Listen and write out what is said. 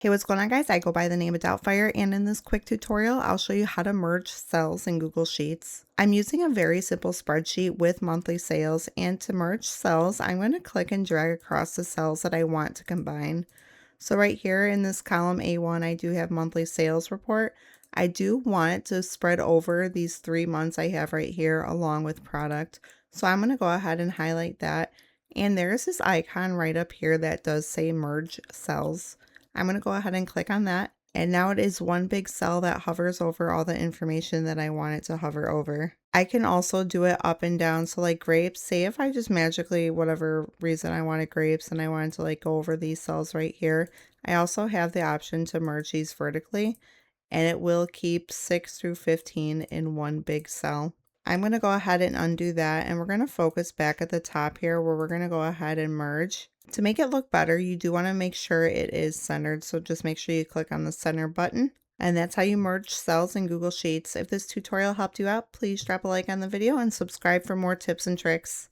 Hey, what's going on, guys? I go by the name of Doubtfire, and in this quick tutorial, I'll show you how to merge cells in Google Sheets. I'm using a very simple spreadsheet with monthly sales, and to merge cells, I'm going to click and drag across the cells that I want to combine. So right here in this column A1, I do have monthly sales report. I do want it to spread over these 3 months I have right here along with product. So I'm going to go ahead and highlight that. And there's this icon right up here that does say merge cells. I'm going to go ahead and click on that. And now it is one big cell that hovers over all the information that I want it to hover over. I can also do it up and down. So like grapes, say if I just magically, whatever reason I wanted grapes and I wanted to like go over these cells right here, I also have the option to merge these vertically, and it will keep 6 through 15 in one big cell. I'm going to go ahead and undo that, and we're going to focus back at the top here where we're going to go ahead and merge. To make it look better, you do want to make sure it is centered, so just make sure you click on the center button. And that's how you merge cells in Google Sheets. If this tutorial helped you out, please drop a like on the video and subscribe for more tips and tricks.